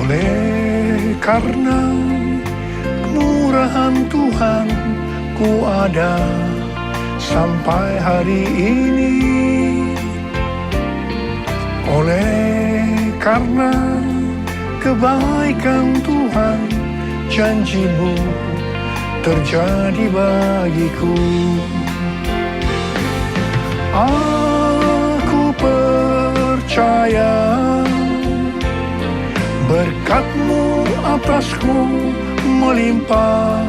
Oleh karena kemurahan Tuhan, ku ada sampai hari ini. Oleh karena kebaikan Tuhan, janji-Mu terjadi bagiku. Aku percaya berkat-Mu atasku melimpah.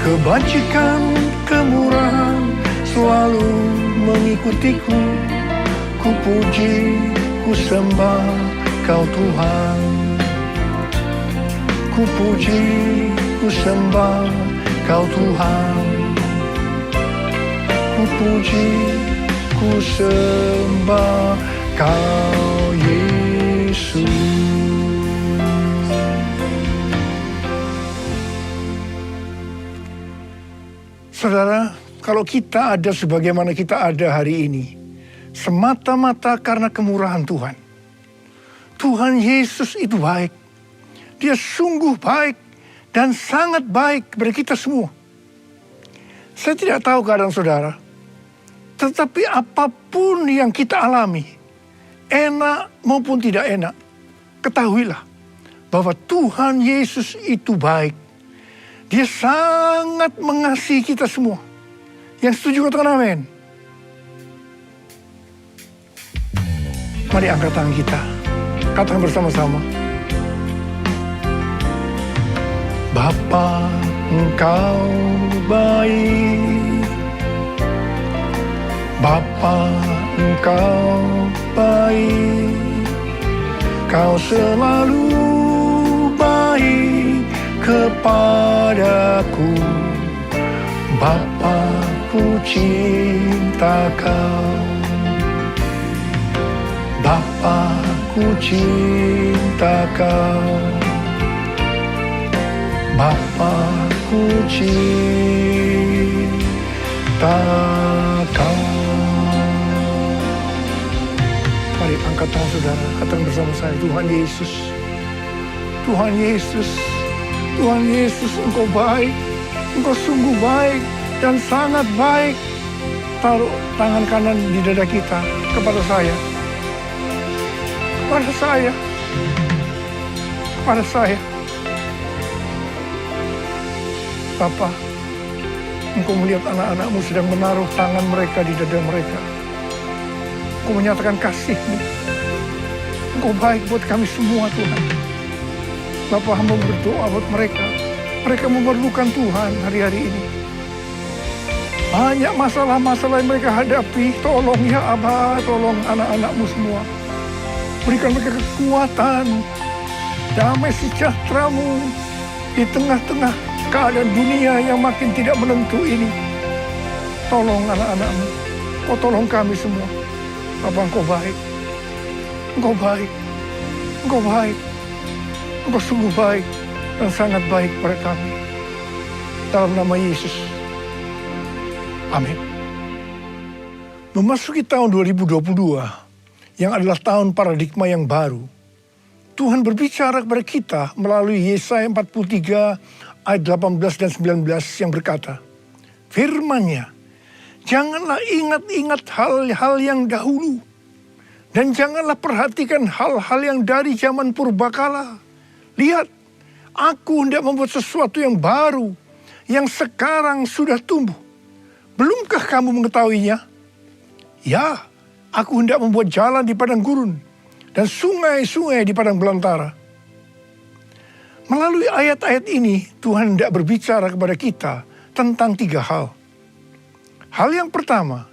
Kebajikan, kemurahan selalu mengikutiku. Ku puji, ku sembah Kau Tuhan. Ku puji, ku sembah Kau Tuhan. Ku puji, ku sembah Kau Yesus. Saudara, kalau kita ada sebagaimana kita ada hari ini, semata-mata karena kemurahan Tuhan. Tuhan Yesus itu baik. Dia sungguh baik dan sangat baik kepada kita semua. Saya tidak tahu keadaan saudara, tetapi apapun yang kita alami, enak maupun tidak enak, ketahuilah bahwa Tuhan Yesus itu baik. Dia sangat mengasihi kita semua. Yang setuju katakan amin. Mari angkat tangan kita. Katakan bersama-sama. Bapa, Engkau baik. Bapa, Engkau baik. Kau selalu baik kepadaku. Bapa, ku cinta Kau. Bapa, ku cinta Kau. Bapa, ku cinta Kau. Mari angkat tangan saudara, katakan bersama saya, Tuhan Yesus. Tuhan Yesus, Tuhan Yesus, Engkau baik. Engkau sungguh baik dan sangat baik. Taruh tangan kanan di dada kita kepada saya. Kepada saya. Kepada saya. Bapa, Engkau melihat anak-anak-Mu sedang menaruh tangan mereka di dada mereka. Engkau menyatakan kasih-Mu. Engkau baik buat kami semua, Tuhan. Bapa, hamba berdoa buat mereka. Mereka memerlukan Tuhan hari-hari ini. Banyak masalah-masalah yang mereka hadapi. Tolong ya Abah, tolong anak-anak-Mu semua. Berikan mereka kekuatan, damai sejahtera-Mu di tengah-tengah keadaan dunia yang makin tidak menentu ini. Tolong anak-anak-Mu. Oh, tolong kami semua. Bapa, Engkau baik. Engkau baik. Engkau baik. Engkau sungguh baik dan sangat baik pada kami. Dalam nama Yesus. Amin. Memasuki tahun 2022, yang adalah tahun paradigma yang baru, Tuhan berbicara kepada kita melalui Yesaya 43 ayat 18 dan 19 yang berkata, firman-Nya, janganlah ingat-ingat hal-hal yang dahulu, dan janganlah perhatikan hal-hal yang dari zaman purbakala. Lihat, aku hendak membuat sesuatu yang baru, yang sekarang sudah tumbuh. Belumkah kamu mengetahuinya? Ya, aku hendak membuat jalan di padang gurun, dan sungai-sungai di padang belantara. Melalui ayat-ayat ini, Tuhan hendak berbicara kepada kita tentang 3 hal. Hal yang pertama,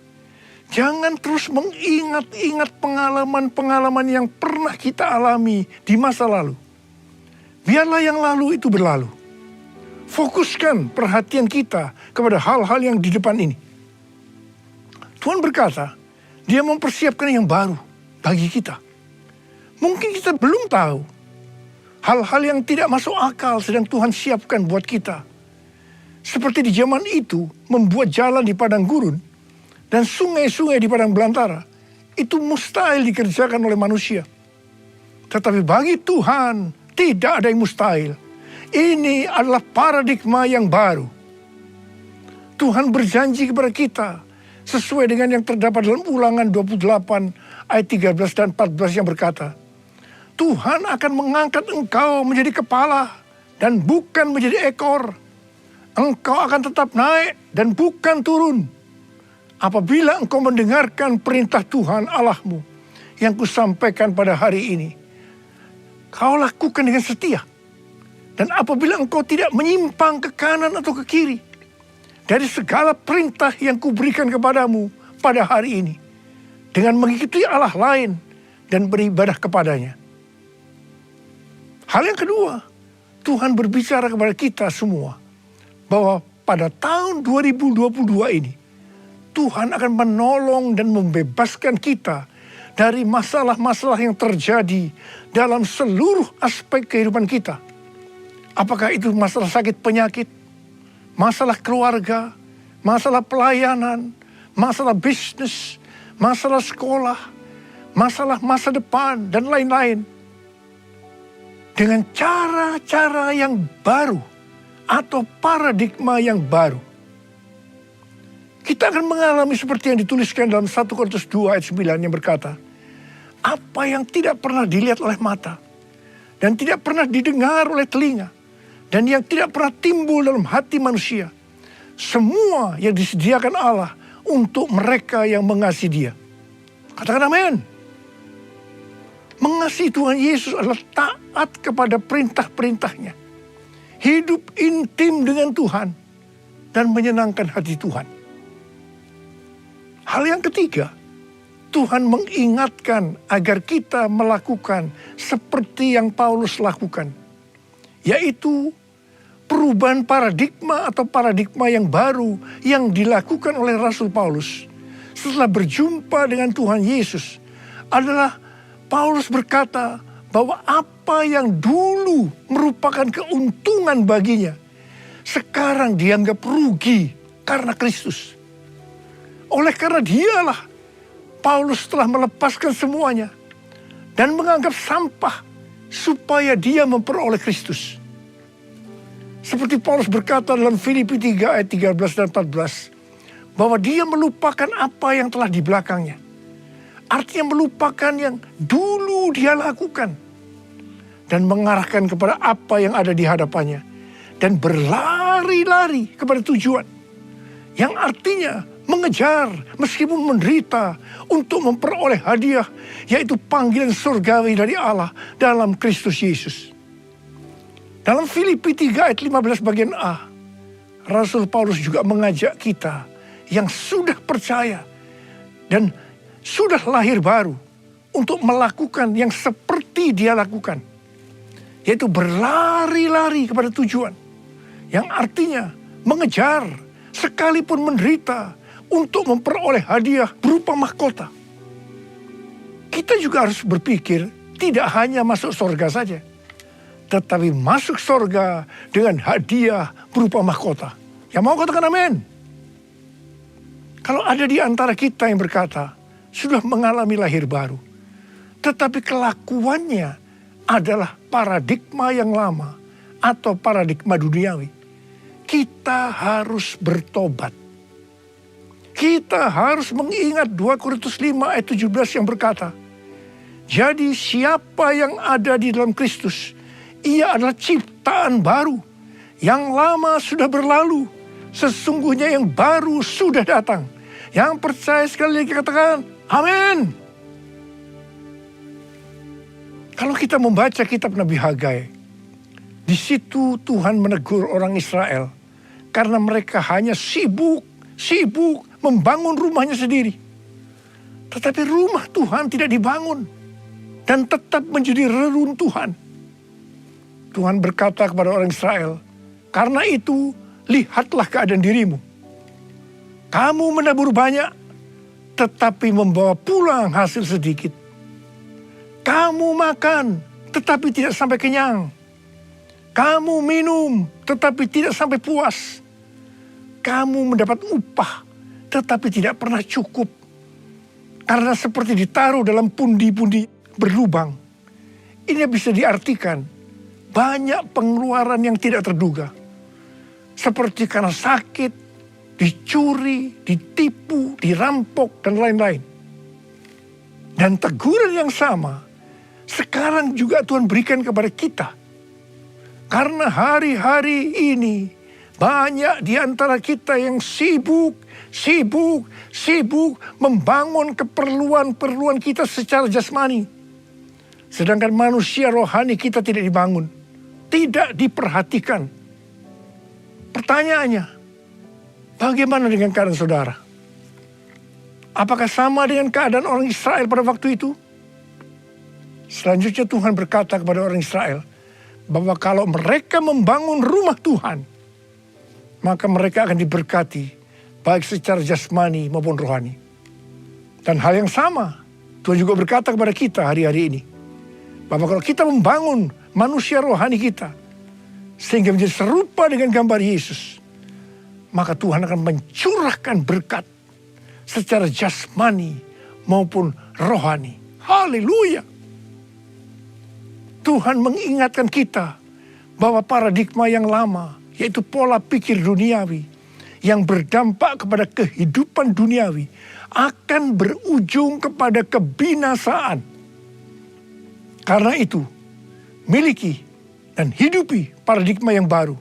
jangan terus mengingat-ingat pengalaman-pengalaman yang pernah kita alami di masa lalu. Biarlah yang lalu itu berlalu. Fokuskan perhatian kita kepada hal-hal yang di depan ini. Tuhan berkata, Dia mempersiapkan yang baru bagi kita. Mungkin kita belum tahu hal-hal yang tidak masuk akal sedang Tuhan siapkan buat kita. Seperti di zaman itu, membuat jalan di padang gurun dan sungai-sungai di padang belantara, itu mustahil dikerjakan oleh manusia. Tetapi bagi Tuhan tidak ada yang mustahil. Ini adalah paradigma yang baru. Tuhan berjanji kepada kita sesuai dengan yang terdapat dalam Ulangan 28 ayat 13 dan 14 yang berkata, Tuhan akan mengangkat engkau menjadi kepala dan bukan menjadi ekor. Engkau akan tetap naik dan bukan turun. Apabila engkau mendengarkan perintah Tuhan Allahmu yang kusampaikan pada hari ini, kau lakukan dengan setia. Dan apabila engkau tidak menyimpang ke kanan atau ke kiri dari segala perintah yang kuberikan kepadamu pada hari ini, dengan mengikuti Allah lain dan beribadah kepadanya. Hal yang kedua, Tuhan berbicara kepada kita semua bahwa pada tahun 2022 ini, Tuhan akan menolong dan membebaskan kita dari masalah-masalah yang terjadi dalam seluruh aspek kehidupan kita. Apakah itu masalah sakit penyakit, masalah keluarga, masalah pelayanan, masalah bisnis, masalah sekolah, masalah masa depan, dan lain-lain. Dengan cara-cara yang baru atau paradigma yang baru. Kita akan mengalami seperti yang dituliskan dalam 1 Korintus 2 ayat 9 yang berkata, apa yang tidak pernah dilihat oleh mata, dan tidak pernah didengar oleh telinga, dan yang tidak pernah timbul dalam hati manusia, semua yang disediakan Allah untuk mereka yang mengasihi Dia. Katakan amin. Mengasihi Tuhan Yesus adalah taat kepada perintah-perintahnya. Hidup intim dengan Tuhan dan menyenangkan hati Tuhan. Hal yang ketiga, Tuhan mengingatkan agar kita melakukan seperti yang Paulus lakukan, yaitu perubahan paradigma atau paradigma yang baru yang dilakukan oleh Rasul Paulus setelah berjumpa dengan Tuhan Yesus adalah Paulus berkata bahwa apa yang dulu merupakan keuntungan baginya, sekarang dianggap rugi karena Kristus. Oleh karena dialah Paulus telah melepaskan semuanya dan menganggap sampah supaya dia memperoleh Kristus. Seperti Paulus berkata dalam Filipi 3 ayat 13 dan 14, bahwa dia melupakan apa yang telah di belakangnya. Artinya melupakan yang dulu dia lakukan dan mengarahkan kepada apa yang ada di hadapannya dan berlari-lari kepada tujuan yang artinya mengejar meskipun menderita untuk memperoleh hadiah, yaitu panggilan surgawi dari Allah dalam Kristus Yesus. Dalam Filipi 3 ayat 15 bagian A, Rasul Paulus juga mengajak kita yang sudah percaya dan sudah lahir baru untuk melakukan yang seperti dia lakukan, yaitu berlari-lari kepada tujuan, yang artinya mengejar sekalipun menderita untuk memperoleh hadiah berupa mahkota. Kita juga harus berpikir tidak hanya masuk surga saja, tetapi masuk surga dengan hadiah berupa mahkota. Yang mau katakan amin? Kalau ada di antara kita yang berkata, sudah mengalami lahir baru, tetapi kelakuannya adalah paradigma yang lama atau paradigma duniawi, kita harus bertobat. Kita harus mengingat 2 Korintus 5 ayat 17 yang berkata, jadi siapa yang ada di dalam Kristus, ia adalah ciptaan baru. Yang lama sudah berlalu, sesungguhnya yang baru sudah datang. Yang percaya sekali lagi katakan, amin. Kalau kita membaca kitab Nabi Hagai, di situ Tuhan menegur orang Israel karena mereka hanya sibuk membangun rumahnya sendiri. Tetapi rumah Tuhan tidak dibangun dan tetap menjadi reruntuhan. Tuhan berkata kepada orang Israel, karena itu lihatlah keadaan dirimu. Kamu menabur banyak, tetapi membawa pulang hasil sedikit. Kamu makan, tetapi tidak sampai kenyang. Kamu minum, tetapi tidak sampai puas. Kamu mendapat upah, tetapi tidak pernah cukup. Karena seperti ditaruh dalam pundi-pundi berlubang. Ini bisa diartikan banyak pengeluaran yang tidak terduga. Seperti karena sakit, dicuri, ditipu, dirampok, dan lain-lain. Dan teguran yang sama sekarang juga Tuhan berikan kepada kita. Karena hari-hari ini banyak di antara kita yang sibuk membangun keperluan-perluan kita secara jasmani. Sedangkan manusia rohani kita tidak dibangun, tidak diperhatikan. Pertanyaannya, bagaimana dengan keadaan saudara? Apakah sama dengan keadaan orang Israel pada waktu itu? Selanjutnya Tuhan berkata kepada orang Israel, bahwa kalau mereka membangun rumah Tuhan, maka mereka akan diberkati, baik secara jasmani maupun rohani. Dan hal yang sama, Tuhan juga berkata kepada kita hari-hari ini, bahwa kalau kita membangun manusia rohani kita, sehingga menjadi serupa dengan gambar Yesus, maka Tuhan akan mencurahkan berkat secara jasmani maupun rohani. Haleluya! Tuhan mengingatkan kita bahwa paradigma yang lama, yaitu pola pikir duniawi yang berdampak kepada kehidupan duniawi, akan berujung kepada kebinasaan. Karena itu, miliki dan hidupi paradigma yang baru,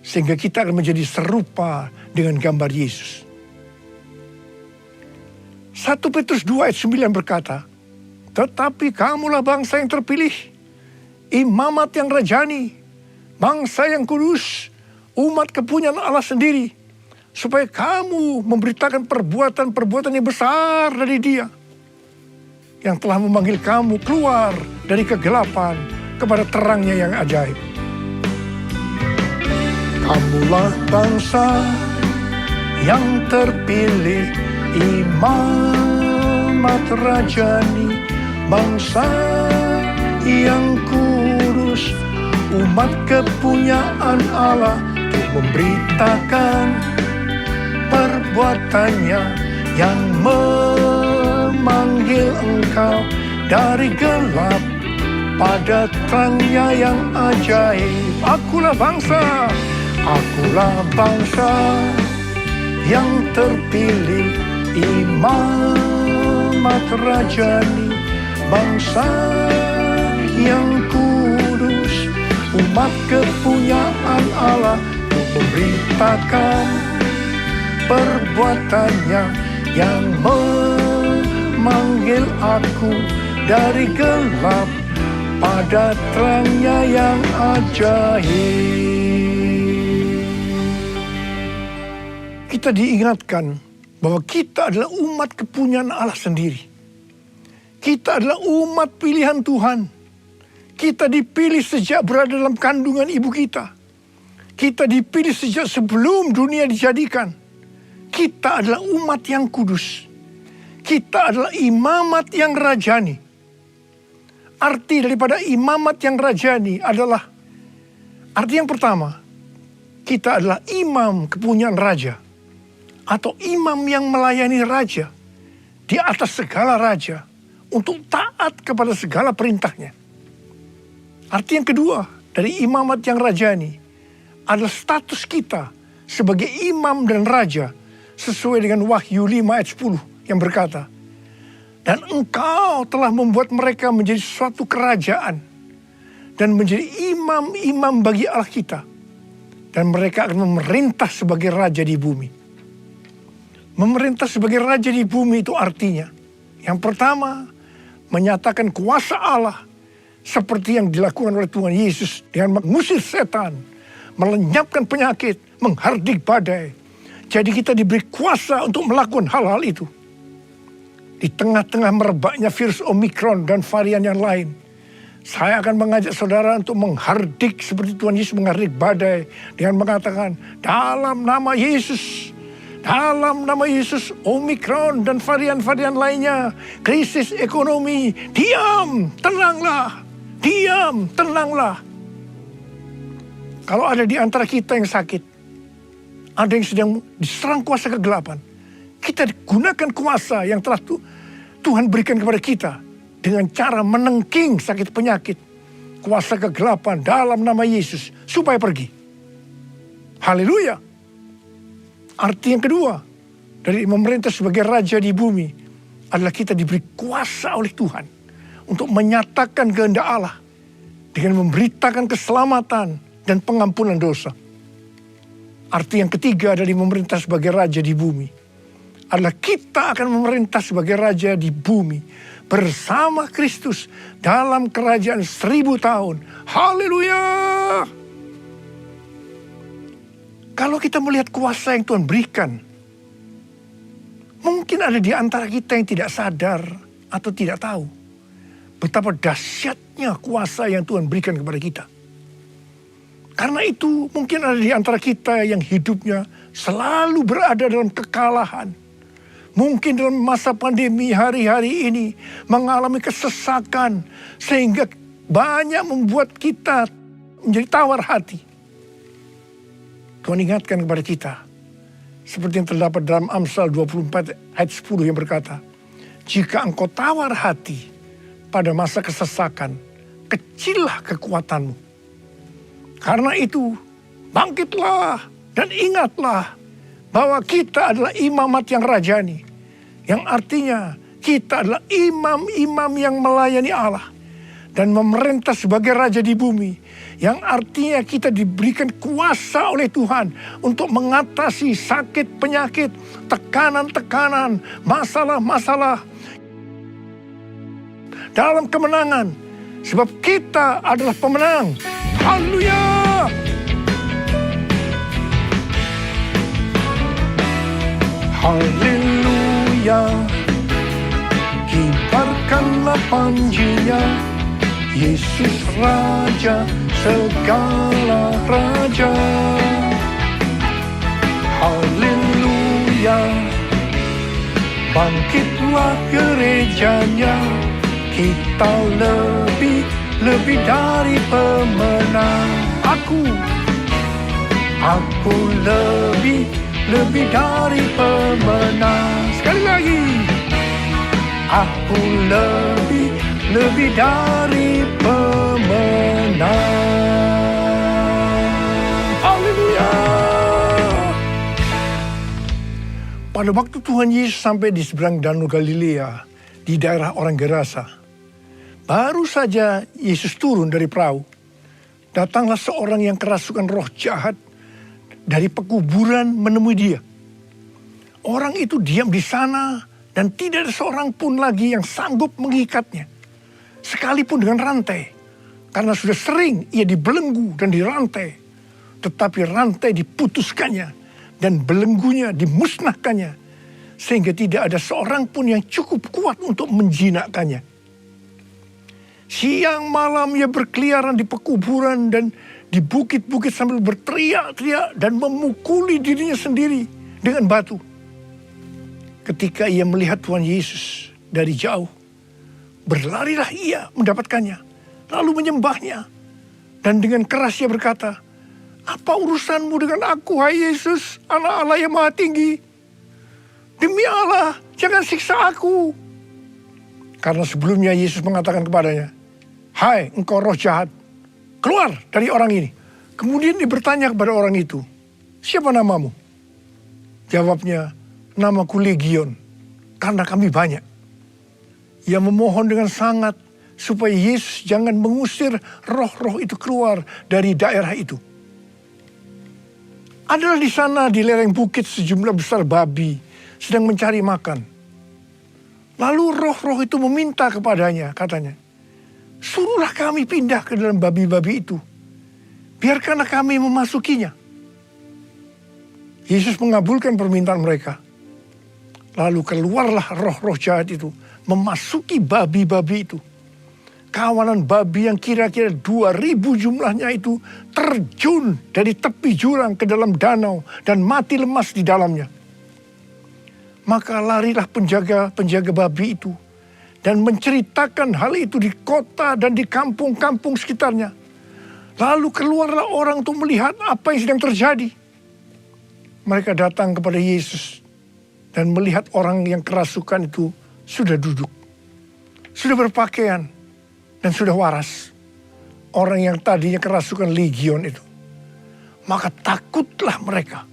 sehingga kita akan menjadi serupa dengan gambar Yesus. 1 Petrus 2 ayat 9 berkata, tetapi kamulah bangsa yang terpilih, imamat yang rajani, bangsa yang kudus, umat kepunyaan Allah sendiri, supaya kamu memberitakan perbuatan-perbuatan yang besar dari Dia, yang telah memanggil kamu keluar dari kegelapan kepada terangnya yang ajaib. Kamulah bangsa yang terpilih, imamat rajani, bangsa yang kudus, umat kepunyaan Allah, untuk memberitakan perbuatannya yang memanggil engkau dari gelap pada terangnya yang ajaib. Akulah bangsa yang terpilih, imamat rajani, bangsa yang kudus, umat kepunyaan Allah, untuk memberitakan perbuatannya yang memanggil aku dari gelap pada terangnya yang ajaib. Kita diingatkan bahwa kita adalah umat kepunyaan Allah sendiri. Kita adalah umat pilihan Tuhan. Kita dipilih sejak berada dalam kandungan ibu kita. Kita dipilih sejak sebelum dunia dijadikan. Kita adalah umat yang kudus. Kita adalah imamat yang rajani. Arti daripada imamat yang rajani adalah, arti yang pertama, kita adalah imam kepunyaan raja. Atau imam yang melayani raja di atas segala raja, untuk taat kepada segala perintahnya. Arti yang kedua dari imamat yang rajani adalah status kita sebagai imam dan raja, sesuai dengan Wahyu 5 ayat 10 yang berkata, dan engkau telah membuat mereka menjadi suatu kerajaan dan menjadi imam-imam bagi Allah kita, dan mereka akan memerintah sebagai raja di bumi. Memerintah sebagai raja di bumi itu artinya, yang pertama, menyatakan kuasa Allah seperti yang dilakukan oleh Tuhan Yesus dengan mengusir setan, melenyapkan penyakit, menghardik badai. Jadi kita diberi kuasa untuk melakukan hal-hal itu. Di tengah-tengah merebaknya virus Omikron dan varian yang lain, saya akan mengajak saudara untuk menghardik seperti Tuhan Yesus menghardik badai dengan mengatakan, dalam nama Yesus, Omikron dan varian-varian lainnya, krisis ekonomi, diam, tenanglah. Kalau ada di antara kita yang sakit, ada yang sedang diserang kuasa kegelapan, kita gunakan kuasa yang telah Tuhan berikan kepada kita dengan cara menengking sakit penyakit, kuasa kegelapan dalam nama Yesus supaya pergi. Haleluya. Arti yang kedua dari memerintah sebagai raja di bumi adalah kita diberi kuasa oleh Tuhan untuk menyatakan kehendak Allah dengan memberitakan keselamatan dan pengampunan dosa. Arti yang ketiga dari memerintah sebagai raja di bumi adalah kita akan memerintah sebagai raja di bumi bersama Kristus dalam kerajaan 1000 tahun. Haleluya! Kalau kita melihat kuasa yang Tuhan berikan, mungkin ada di antara kita yang tidak sadar atau tidak tahu betapa dahsyatnya kuasa yang Tuhan berikan kepada kita. Karena itu mungkin ada di antara kita yang hidupnya selalu berada dalam kekalahan. Mungkin dalam masa pandemi hari-hari ini mengalami kesesakan sehingga banyak membuat kita menjadi tawar hati. Tuhan ingatkan kepada kita, seperti yang terdapat dalam Amsal 24 ayat 10 yang berkata, jika engkau tawar hati pada masa kesesakan, kecillah kekuatanmu. Karena itu, bangkitlah dan ingatlah bahwa kita adalah imamat yang rajani. Yang artinya kita adalah imam-imam yang melayani Allah dan memerintah sebagai raja di bumi. Yang artinya kita diberikan kuasa oleh Tuhan untuk mengatasi sakit, penyakit, tekanan-tekanan, masalah-masalah dalam kemenangan. Sebab kita adalah pemenang. Haleluya! Haleluya! Kibarkanlah panjinya, Yesus Raja segala raja. Haleluya! Bangkitlah gerejanya, kita lebih dari pemenang. Aku lebih dari pemenang. Sekali lagi, aku lebih dari pemenang. Haleluya. Pada waktu Tuhan Yesus sampai di seberang Danau Galilea di daerah orang Gerasa, baru saja Yesus turun dari perahu, datanglah seorang yang kerasukan roh jahat dari pekuburan menemui dia. Orang itu diam di sana dan tidak ada seorang pun lagi yang sanggup mengikatnya, sekalipun dengan rantai, karena sudah sering ia dibelenggu dan dirantai. Tetapi rantai diputuskannya dan belenggunya dimusnahkannya, sehingga tidak ada seorang pun yang cukup kuat untuk menjinakkannya. Siang malam ia berkeliaran di pekuburan dan di bukit-bukit sambil berteriak-teriak dan memukuli dirinya sendiri dengan batu. Ketika ia melihat Tuhan Yesus dari jauh, berlarilah ia mendapatkannya, lalu menyembahnya. Dan dengan keras ia berkata, apa urusanmu dengan aku, hai Yesus, Anak Allah yang Maha Tinggi? Demi Allah, jangan siksa aku. Karena sebelumnya Yesus mengatakan kepadanya, hai engkau roh jahat, keluar dari orang ini. Kemudian dia bertanya kepada orang itu, siapa namamu? Jawabnya, namaku Legion, karena kami banyak. Ia memohon dengan sangat supaya Yesus jangan mengusir roh-roh itu keluar dari daerah itu. Adalah di sana di lereng bukit sejumlah besar babi sedang mencari makan. Lalu roh-roh itu meminta kepadanya, katanya, suruhlah kami pindah ke dalam babi-babi itu. Biarkanlah kami memasukinya. Yesus mengabulkan permintaan mereka. Lalu keluarlah roh-roh jahat itu memasuki babi-babi itu. Kawanan babi yang kira-kira 2.000 jumlahnya itu terjun dari tepi jurang ke dalam danau dan mati lemas di dalamnya. Maka larilah penjaga babi itu dan menceritakan hal itu di kota dan di kampung-kampung sekitarnya. Lalu keluarlah orang untuk melihat apa yang sedang terjadi. Mereka datang kepada Yesus dan melihat orang yang kerasukan itu sudah duduk. sudah berpakaian, dan sudah waras. Orang yang tadinya kerasukan legion itu. Maka takutlah mereka.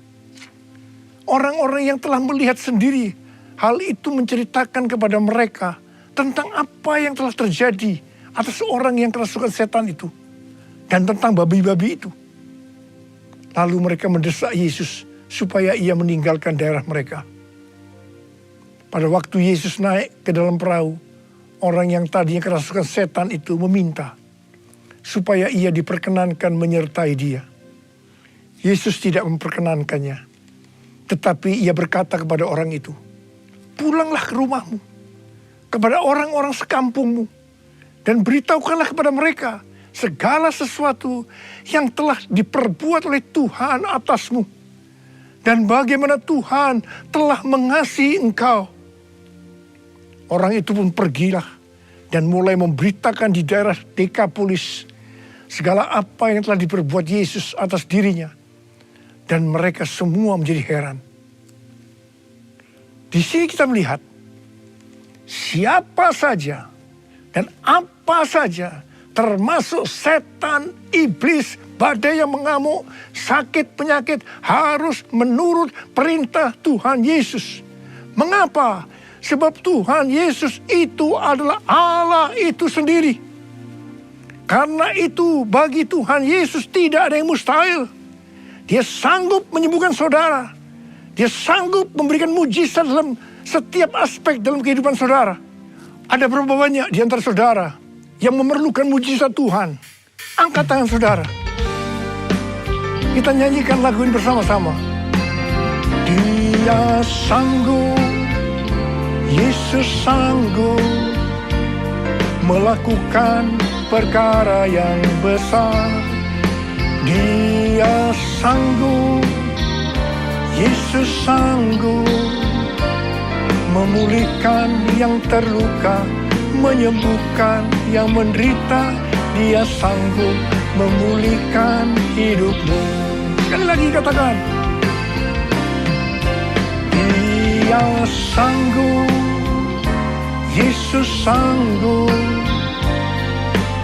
Orang-orang yang telah melihat sendiri hal itu menceritakan kepada mereka tentang apa yang telah terjadi atas orang yang kerasukan setan itu. Dan tentang babi-babi itu. Lalu mereka mendesak Yesus supaya ia meninggalkan daerah mereka. Pada waktu Yesus naik ke dalam perahu, orang yang tadinya kerasukan setan itu meminta supaya ia diperkenankan menyertai dia. Yesus tidak memperkenankannya, tetapi ia berkata kepada orang itu, "Pulanglah ke rumahmu, kepada orang-orang sekampungmu, dan beritahukanlah kepada mereka segala sesuatu yang telah diperbuat oleh Tuhan atasmu, dan bagaimana Tuhan telah mengasihi engkau." Orang itu pun pergilah dan mulai memberitakan di daerah Dekapolis segala apa yang telah diperbuat Yesus atas dirinya. Dan mereka semua menjadi heran. Di sini kita melihat siapa saja dan apa saja, termasuk setan, iblis, badai yang mengamuk, sakit, penyakit, harus menurut perintah Tuhan Yesus. Mengapa? Sebab Tuhan Yesus itu adalah Allah itu sendiri. Karena itu bagi Tuhan Yesus tidak ada yang mustahil. Dia sanggup menyembuhkan saudara. Dia sanggup memberikan mujizat dalam setiap aspek dalam kehidupan saudara. Ada berapa banyak di antara saudara yang memerlukan mujizat Tuhan? Angkat tangan saudara. Kita nyanyikan lagu ini bersama-sama. Dia sanggup, Yesus sanggup melakukan perkara yang besar. Dia sanggup, Yesus sanggup memulihkan yang terluka, menyembuhkan yang menderita. Dia sanggup memulihkan hidupmu. Sekali lagi katakan. Dia sanggup, Yesus sanggup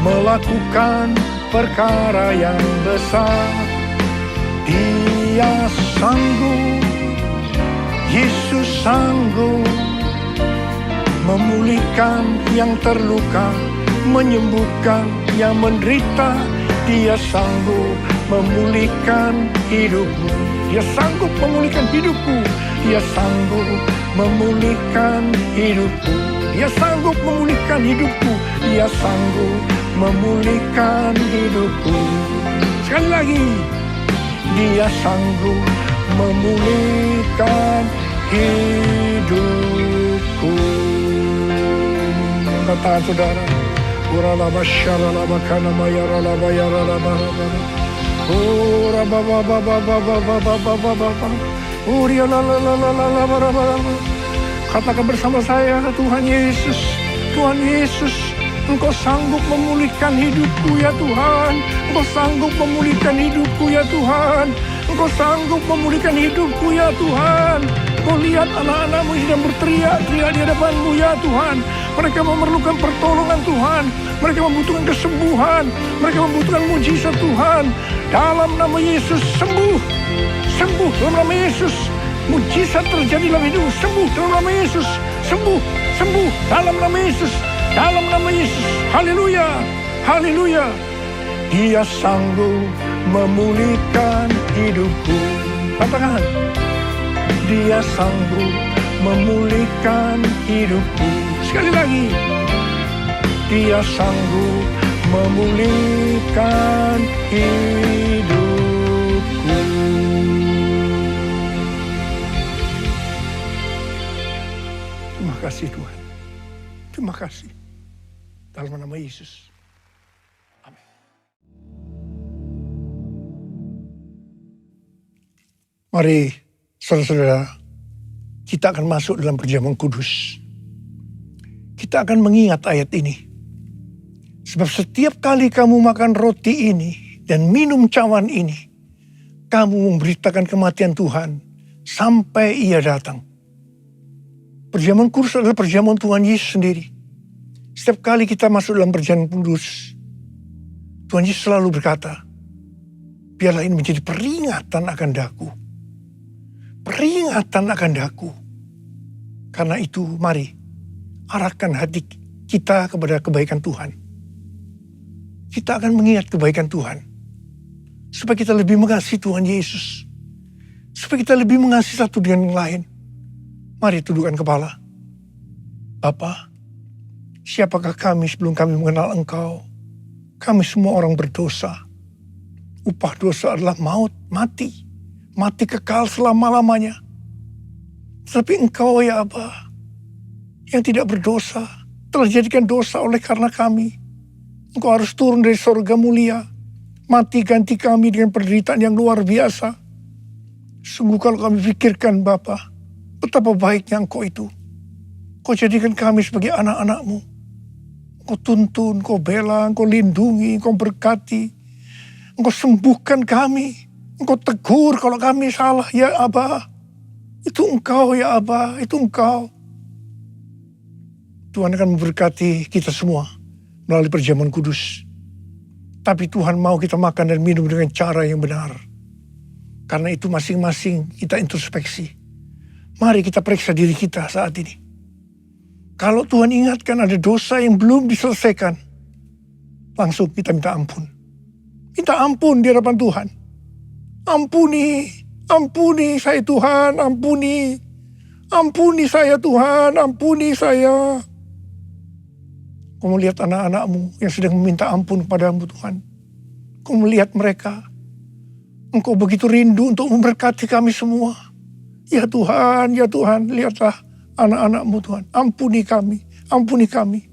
melakukan perkara yang besar. Dia sanggup, Yesus sanggup memulihkan yang terluka, menyembuhkan yang menderita. Dia sanggup memulihkan hidupmu. Dia sanggup memulihkan hidupku. Dia sanggup memulihkan hidupku. Dia sanggup memulihkan hidupku. Dia sanggup memulihkan hidupku. Sekali lagi. Dia sanggup memulihkan hidupku. Angkat tangan saudara. Uralaba syaralaba kanama yaralaba yaralaba. Katakan bersama saya, Tuhan Yesus, Tuhan Yesus, Engkau sanggup memulihkan hidupku ya Tuhan. Engkau sanggup memulihkan hidupku ya Tuhan. Engkau sanggup memulihkan hidupku ya Tuhan. Kau lihat anak-anakmu sedang berteriak-teriak di hadapan-Mu ya Tuhan. Mereka memerlukan pertolongan Tuhan. Mereka membutuhkan kesembuhan. Mereka membutuhkan mujizat Tuhan. Dalam nama Yesus, sembuh. Sembuh dalam nama Yesus. Mujizat terjadi dalam hidup. Sembuh dalam nama Yesus. Sembuh. Sembuh dalam nama Yesus. Dalam nama Yesus. Haleluya. Haleluya. Dia sanggup memulihkan hidupku. Katakan. Dia sanggup memulihkan hidupku. Sekali lagi. Dia sanggup memulihkan hidupku. Terima kasih Tuhan. Terima kasih. Dalam nama Yesus. Amin. Mari saudara-saudara, kita akan masuk dalam perjamuan kudus. Kita akan mengingat ayat ini. Sebab setiap kali kamu makan roti ini dan minum cawan ini, kamu memberitakan kematian Tuhan sampai Ia datang. Perjamuan kudus adalah perjamuan Tuhan Yesus sendiri. Setiap kali kita masuk dalam perjalanan kudus, Tuhan Yesus selalu berkata, biarlah ini menjadi peringatan akan daku. Peringatan akan daku. Karena itu mari arahkan hati kita kepada kebaikan Tuhan. Kita akan mengingat kebaikan Tuhan. Supaya kita lebih mengasihi Tuhan Yesus. Supaya kita lebih mengasihi satu dengan yang lain. Mari tundukkan kepala. Bapa, siapakah kami sebelum kami mengenal Engkau? Kami semua orang berdosa. Upah dosa adalah maut, mati. Mati kekal selama-lamanya. Tapi Engkau ya Aba, yang tidak berdosa, telah dijadikan dosa oleh karena kami. Engkau harus turun dari surga mulia. Mati ganti kami dengan penderitaan yang luar biasa. Sungguh kalau kami pikirkan Bapa, betapa baiknya Engkau itu. Kau jadikan kami sebagai anak-anak-Mu. Engkau tuntun, Engkau bela, Engkau lindungi, Engkau berkati. Engkau sembuhkan kami. Engkau tegur kalau kami salah ya Aba. Itu Engkau ya Aba, itu Engkau. Tuhan akan memberkati kita semua melalui perjamuan kudus. Tapi Tuhan mau kita makan dan minum dengan cara yang benar. Karena itu masing-masing kita introspeksi. Mari kita periksa diri kita saat ini. Kalau Tuhan ingatkan ada dosa yang belum diselesaikan, langsung kita minta ampun. Minta ampun di hadapan Tuhan. Ampuni, ampuni saya Tuhan, ampuni. Ampuni saya Tuhan, ampuni saya. Kau melihat anak-anak-Mu yang sedang meminta ampun kepadamu Tuhan. Kau melihat mereka. Engkau begitu rindu untuk memberkati kami semua. Ya Tuhan, lihatlah anak-anak-Mu Tuhan. Ampuni kami, ampuni kami.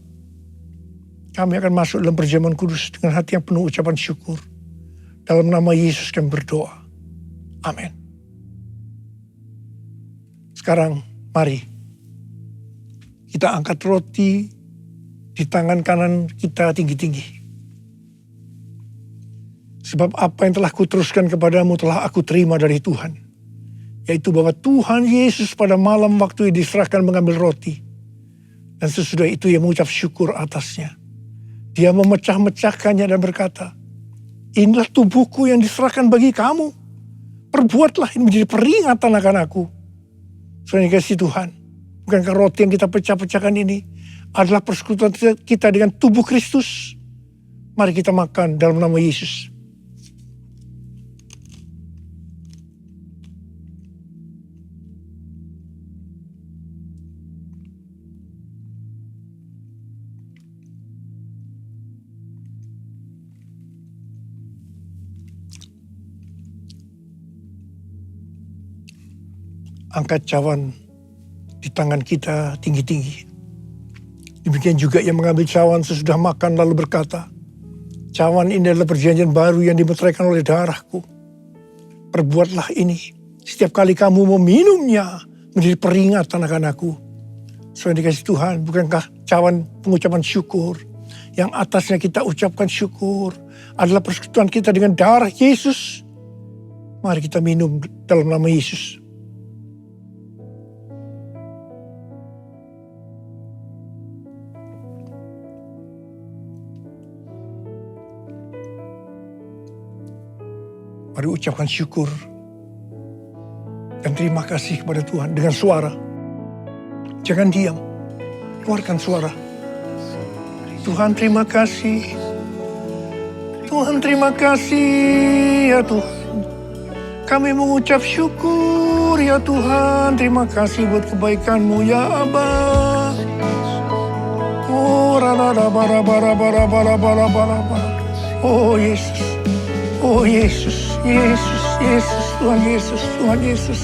Kami akan masuk dalam perjamuan kudus dengan hati yang penuh ucapan syukur. Dalam nama Yesus kami berdoa. Amin. Sekarang mari kita angkat roti di tangan kanan kita tinggi-tinggi. Sebab apa yang telah kuteruskan kepadamu telah aku terima dari Tuhan. Yaitu bahwa Tuhan Yesus pada malam waktu diserahkan mengambil roti. Dan sesudah itu ia mengucap syukur atasnya. Dia memecah-mecahkannya dan berkata, inilah tubuhku yang diserahkan bagi kamu. Perbuatlah ini menjadi peringatan akan aku. Soalnya kasih Tuhan. Bukankah roti yang kita pecah-pecahkan ini adalah persekutuan kita dengan tubuh Kristus. Mari kita makan dalam nama Yesus. Angkat cawan di tangan kita tinggi-tinggi. Demikian juga yang mengambil cawan sesudah makan lalu berkata, cawan ini adalah perjanjian baru yang dimeteraikan oleh darahku. Perbuatlah ini setiap kali kamu meminumnya menjadi peringatan akan aku. Soalnya dikasih Tuhan, bukankah cawan pengucapan syukur yang atasnya kita ucapkan syukur adalah persekutuan kita dengan darah Yesus. Mari kita minum dalam nama Yesus. Mari ucapkan syukur dan terima kasih kepada Tuhan dengan suara. Jangan diam, keluarkan suara. Tuhan terima kasih. Tuhan terima kasih ya Tuhan. Kami mengucap syukur ya Tuhan. Terima kasih buat kebaikan-Mu ya Aba. Oh rada bara bara bara bara bara bara. Oh Yesus. Oh Yesus, Yesus, Yesus, Tuhan Yesus, Tuhan Yesus.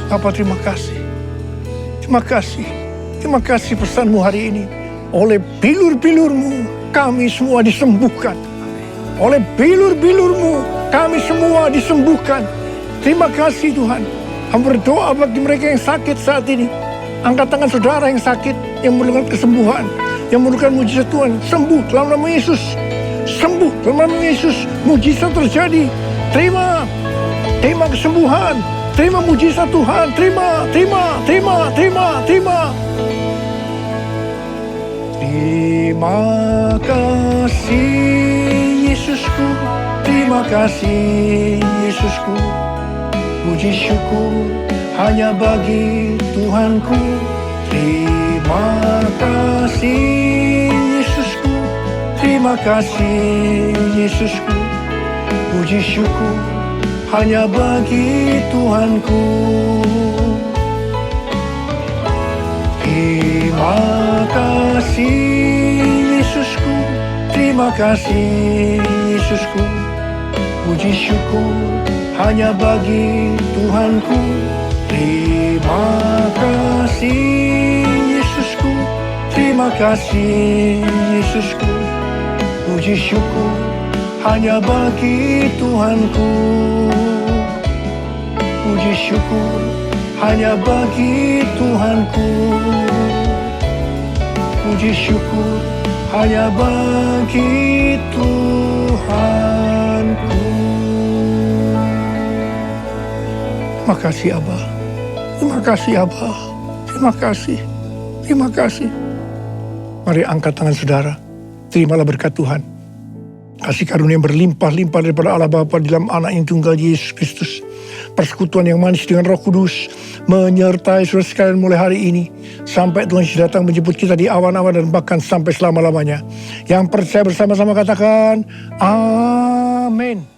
Bapa terima kasih. Terima kasih. Terima kasih pesan-Mu hari ini. Oleh bilur-bilur-Mu kami semua disembuhkan. Oleh bilur-bilur-Mu kami semua disembuhkan. Terima kasih Tuhan. Kami berdoa bagi mereka yang sakit saat ini. Angkat tangan saudara yang sakit, yang memerlukan kesembuhan, yang memerlukan mujizat Tuhan. Sembuh dalam nama Yesus. Sembuh dalam nama Yesus, mujizat terjadi. Terima kesembuhan, terima mujizat Tuhan, terima. Terima kasih Yesusku, terima kasih Yesusku. Puji syukur hanya bagi Tuhanku. Terima kasih Yesusku, terima kasih Yesusku. Puji syukur hanya bagi Tuhanku. Terima kasih Yesusku, terima kasih Yesusku. Puji syukur hanya bagi Tuhanku. Terima kasih Yesusku, terima kasih Yesusku. Puji syukur hanya bagi Tuhanku. Puji syukur hanya bagi Tuhanku. Puji syukur hanya bagi Tuhanku. Terima kasih Abah. Terima kasih Abah. Terima kasih. Terima kasih. Mari angkat tangan saudara. Terimalah berkat Tuhan. Kasih karunia yang berlimpah-limpah daripada Allah Bapa di dalam anak yang tunggal Yesus Kristus. Persekutuan yang manis dengan Roh Kudus menyertai saudara sekalian mulai hari ini sampai Tuhan Yesus datang menjemput kita di awan-awan dan bahkan sampai selama-lamanya. Yang percaya bersama-sama katakan amin.